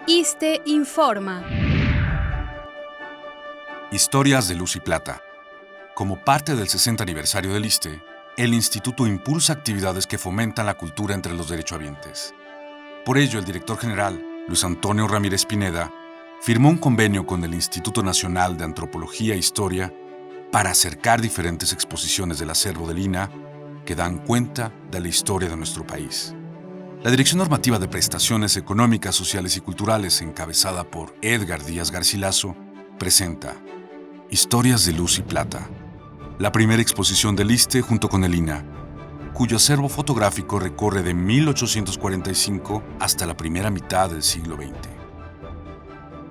ISSSTE informa. Historias de Luz y Plata. Como parte del 60 aniversario del ISSSTE, el Instituto impulsa actividades que fomentan la cultura entre los derechohabientes. Por ello, el director general, Luis Antonio Ramírez Pineda, firmó un convenio con el Instituto Nacional de Antropología e Historia para acercar diferentes exposiciones del acervo del INAH que dan cuenta de la historia de nuestro país. La Dirección Normativa de Prestaciones Económicas, Sociales y Culturales, encabezada por Edgar Díaz Garcilaso, presenta Historias de Luz y Plata, la primera exposición del ISSSTE junto con el INAH, cuyo acervo fotográfico recorre de 1845 hasta la primera mitad del siglo XX.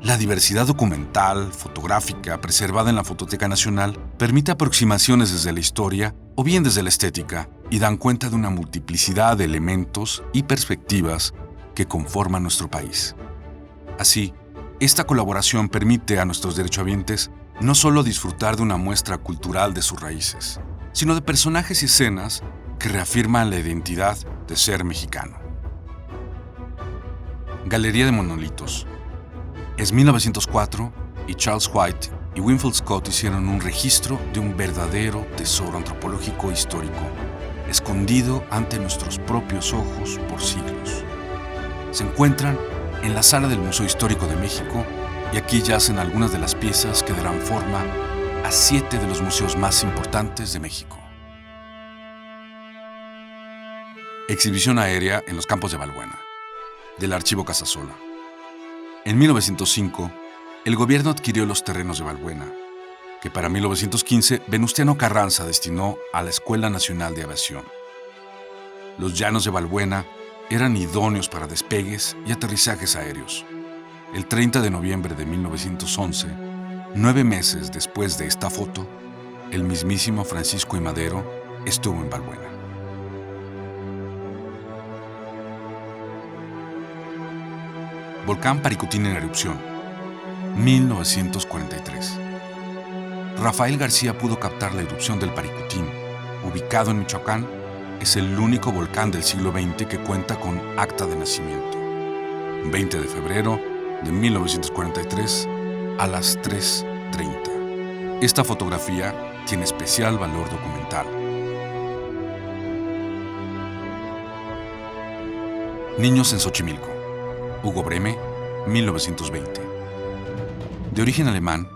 La diversidad documental, fotográfica, preservada en la Fototeca Nacional, permite aproximaciones desde la historia o bien desde la estética y dan cuenta de una multiplicidad de elementos y perspectivas que conforman nuestro país. Así, esta colaboración permite a nuestros derechohabientes no solo disfrutar de una muestra cultural de sus raíces, sino de personajes y escenas que reafirman la identidad de ser mexicano. Galería de Monolitos. Es 1904 y Charles White y Winfield Scott hicieron un registro de un verdadero tesoro antropológico histórico, escondido ante nuestros propios ojos por siglos. Se encuentran en la sala del Museo Histórico de México y aquí yacen algunas de las piezas que darán forma a 7 de los museos más importantes de México. Exhibición aérea en los campos de Balbuena, del Archivo Casasola. En 1905, el gobierno adquirió los terrenos de Balbuena, que para 1915 Venustiano Carranza destinó a la Escuela Nacional de Aviación. Los llanos de Balbuena eran idóneos para despegues y aterrizajes aéreos. El 30 de noviembre de 1911, 9 meses después de esta foto, el mismísimo Francisco I. Madero estuvo en Balbuena. Volcán Paricutín en erupción, 1943. Rafael García pudo captar la erupción del Paricutín. Ubicado en Michoacán, es el único volcán del siglo XX que cuenta con acta de nacimiento. 20 de febrero de 1943 a las 3:30. Esta fotografía tiene especial valor documental. Niños en Xochimilco. Hugo Breme, 1920. De origen alemán,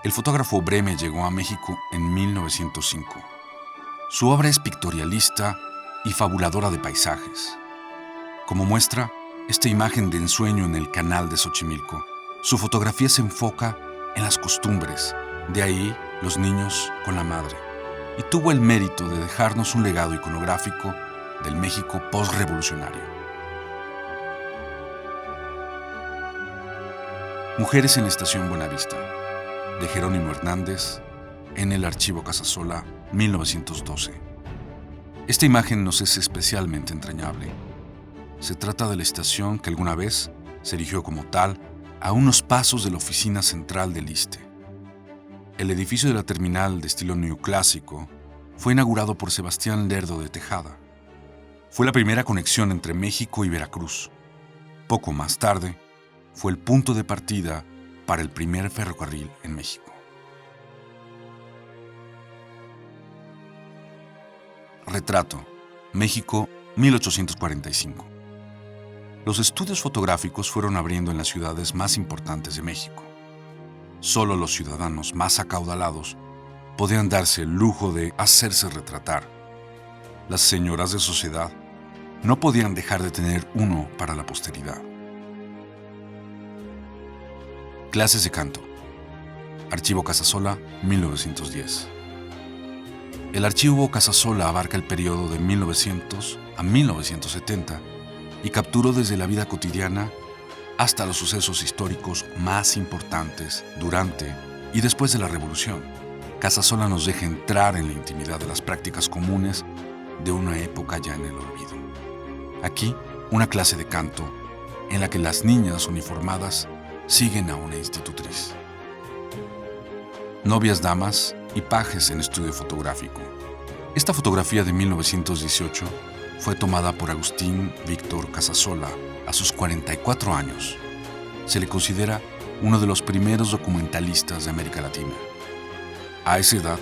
el fotógrafo Breme llegó a México en 1905. Su obra es pictorialista y fabuladora de paisajes. Como muestra esta imagen de ensueño en el canal de Xochimilco, su fotografía se enfoca en las costumbres, de ahí los niños con la madre, y tuvo el mérito de dejarnos un legado iconográfico del México postrevolucionario. Mujeres en la Estación Buenavista, de Jerónimo Hernández, en el Archivo Casasola, 1912. Esta imagen nos es especialmente entrañable. Se trata de la estación que alguna vez se erigió como tal a unos pasos de la oficina central del ISSSTE. El edificio de la terminal de estilo neoclásico fue inaugurado por Sebastián Lerdo de Tejada. Fue la primera conexión entre México y Veracruz. Poco más tarde, fue el punto de partida para el primer ferrocarril en México. Retrato, México, 1845. Los estudios fotográficos fueron abriendo en las ciudades más importantes de México. Solo los ciudadanos más acaudalados podían darse el lujo de hacerse retratar. Las señoras de sociedad no podían dejar de tener uno para la posteridad. Clases de canto. Archivo Casasola, 1910. El Archivo Casasola abarca el periodo de 1900 a 1970 y capturó desde la vida cotidiana hasta los sucesos históricos más importantes durante y después de la Revolución. Casasola nos deja entrar en la intimidad de las prácticas comunes de una época ya en el olvido. Aquí, una clase de canto en la que las niñas uniformadas siguen a una institutriz. Novias, damas y pajes en estudio fotográfico. Esta fotografía de 1918 fue tomada por Agustín Víctor Casasola a sus 44 años. se le considera uno de los primeros documentalistas de América Latina. A esa edad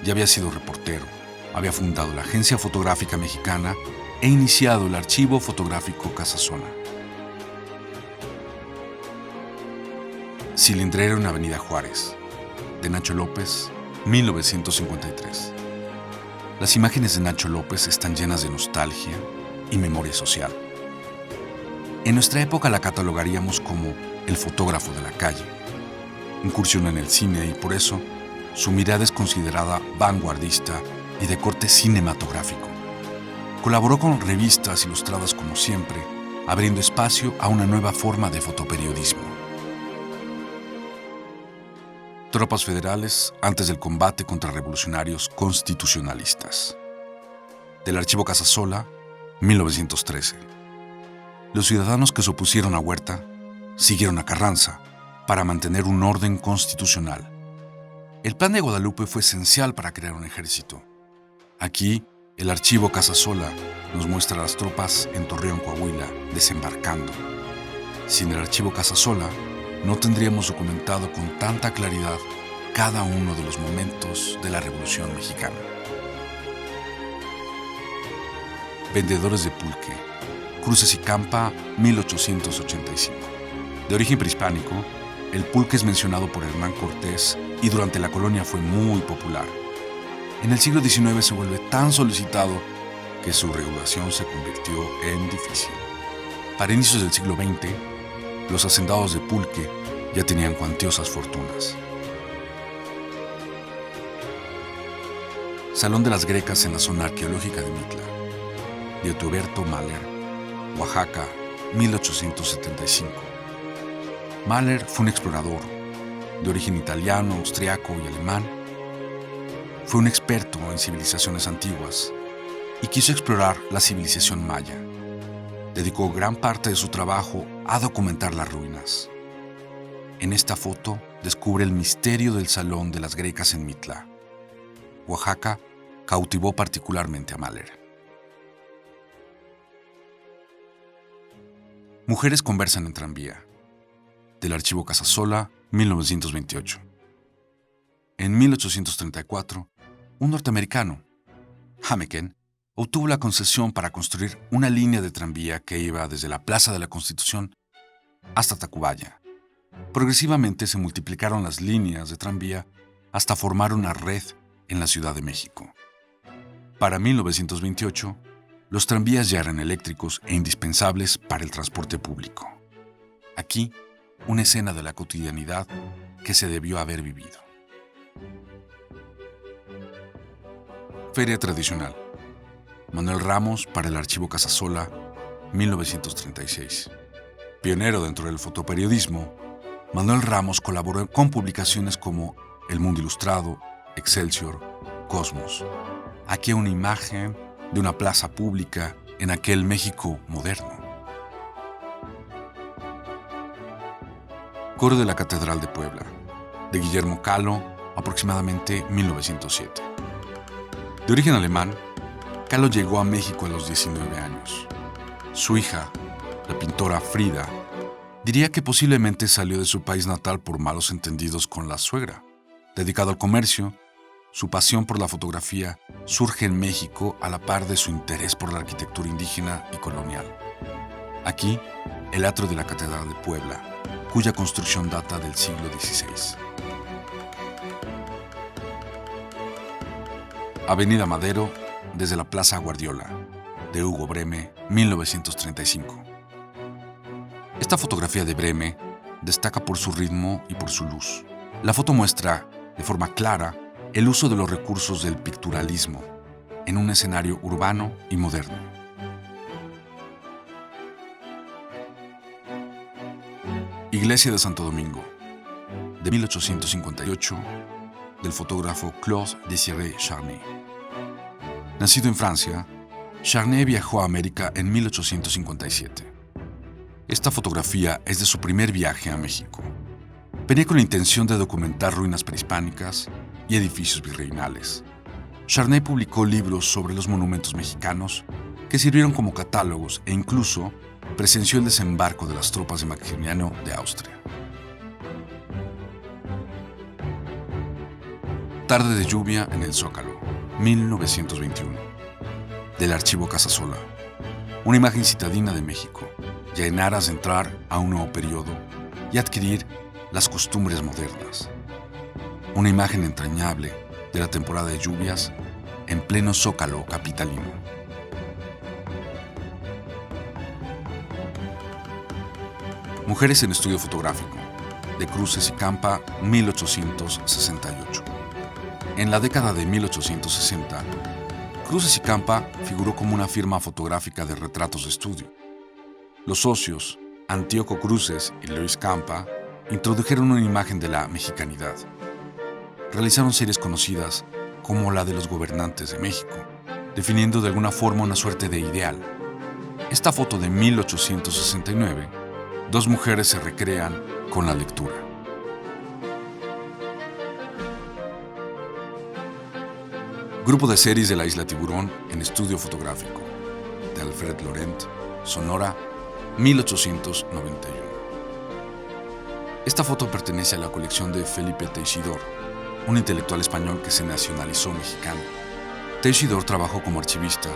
ya había sido reportero, había fundado la Agencia Fotográfica Mexicana e iniciado el Archivo Fotográfico Casasola. Cilindrero en Avenida Juárez, de Nacho López, 1953. Las imágenes de Nacho López están llenas de nostalgia y memoria social. En nuestra época la catalogaríamos como el fotógrafo de la calle. Incursionó en el cine y por eso su mirada es considerada vanguardista y de corte cinematográfico. Colaboró con revistas ilustradas como siempre, abriendo espacio a una nueva forma de fotoperiodismo. Tropas federales antes del combate contra revolucionarios constitucionalistas. Del Archivo Casasola, 1913. Los ciudadanos que se opusieron a Huerta siguieron a Carranza para mantener un orden constitucional. El Plan de Guadalupe fue esencial para crear un ejército. Aquí, el Archivo Casasola nos muestra a las tropas en Torreón, Coahuila, desembarcando. Sin el Archivo Casasola, no tendríamos documentado con tanta claridad cada uno de los momentos de la Revolución Mexicana. Vendedores de pulque, Cruces y Campa, 1885. De origen prehispánico, el pulque es mencionado por Hernán Cortés y durante la colonia fue muy popular. En el siglo XIX se vuelve tan solicitado que su regulación se convirtió en difícil. Para inicios del siglo XX, los hacendados de pulque ya tenían cuantiosas fortunas. Salón de las Grecas en la zona arqueológica de Mitla, de Oteoberto Mahler, Oaxaca, 1875. Mahler fue un explorador, de origen italiano, austriaco y alemán. Fue un experto en civilizaciones antiguas y quiso explorar la civilización maya. Dedicó gran parte de su trabajo a documentar las ruinas. En esta foto descubre el misterio del Salón de las Grecas en Mitla. Oaxaca cautivó particularmente a Mahler. Mujeres conversan en tranvía. Del Archivo Casasola, 1928. En 1834, un norteamericano, Hameken, obtuvo la concesión para construir una línea de tranvía que iba desde la Plaza de la Constitución hasta Tacubaya. Progresivamente se multiplicaron las líneas de tranvía hasta formar una red en la Ciudad de México. Para 1928, los tranvías ya eran eléctricos e indispensables para el transporte público. Aquí, una escena de la cotidianidad que se debió haber vivido. Feria tradicional. Manuel Ramos para el Archivo Casasola, 1936. Pionero dentro del fotoperiodismo, Manuel Ramos colaboró con publicaciones como El Mundo Ilustrado, Excelsior, Cosmos. Aquí una imagen de una plaza pública en aquel México moderno. Coro de la Catedral de Puebla, de Guillermo Kahlo, aproximadamente 1907. De origen alemán, Kahlo llegó a México a los 19 años. Su hija, la pintora Frida, diría que posiblemente salió de su país natal por malos entendidos con la suegra. Dedicado al comercio, su pasión por la fotografía surge en México a la par de su interés por la arquitectura indígena y colonial. Aquí, el atrio de la Catedral de Puebla, cuya construcción data del siglo XVI. Avenida Madero, desde la Plaza Guardiola, de Hugo Breme, 1935. Esta fotografía de Breme destaca por su ritmo y por su luz. La foto muestra, de forma clara, el uso de los recursos del picturalismo en un escenario urbano y moderno. Iglesia de Santo Domingo, de 1858, del fotógrafo Claude Désiré Charnay. Nacido en Francia, Charnay viajó a América en 1857. Esta fotografía es de su primer viaje a México. Venía con la intención de documentar ruinas prehispánicas y edificios virreinales. Charnay publicó libros sobre los monumentos mexicanos que sirvieron como catálogos e incluso presenció el desembarco de las tropas de Maximiliano de Austria. Tarde de lluvia en el Zócalo, 1921. Del archivo Casasola. Una imagen citadina de México, ya en aras de entrar a un nuevo periodo y adquirir las costumbres modernas. Una imagen entrañable de la temporada de lluvias en pleno Zócalo capitalino. Mujeres en estudio fotográfico, de Cruces y Campa, 1868. En la década de 1860, Cruces y Campa figuró como una firma fotográfica de retratos de estudio. Los socios, Antíoco Cruces y Luis Campa, introdujeron una imagen de la mexicanidad. Realizaron series conocidas como la de los gobernantes de México, definiendo de alguna forma una suerte de ideal. Esta foto de 1869, dos mujeres se recrean con la lectura. Grupo de series de la Isla Tiburón en estudio fotográfico, de Alfred Laurent, Sonora, 1891. Esta foto pertenece a la colección de Felipe Teixidor, un intelectual español que se nacionalizó mexicano. Teixidor trabajó como archivista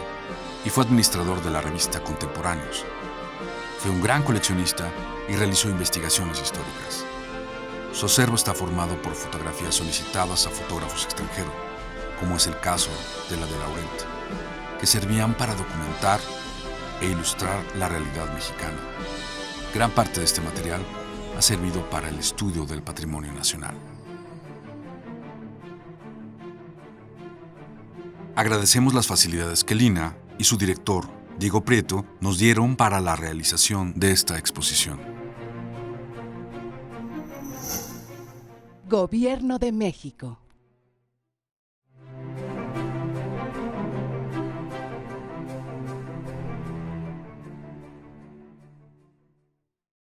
y fue administrador de la revista Contemporáneos. Fue un gran coleccionista y realizó investigaciones históricas. Su acervo está formado por fotografías solicitadas a fotógrafos extranjeros, como es el caso de la de Laurent, que servían para documentar e ilustrar la realidad mexicana. Gran parte de este material ha servido para el estudio del patrimonio nacional. Agradecemos las facilidades que Lina y su director, Diego Prieto, nos dieron para la realización de esta exposición. Gobierno de México.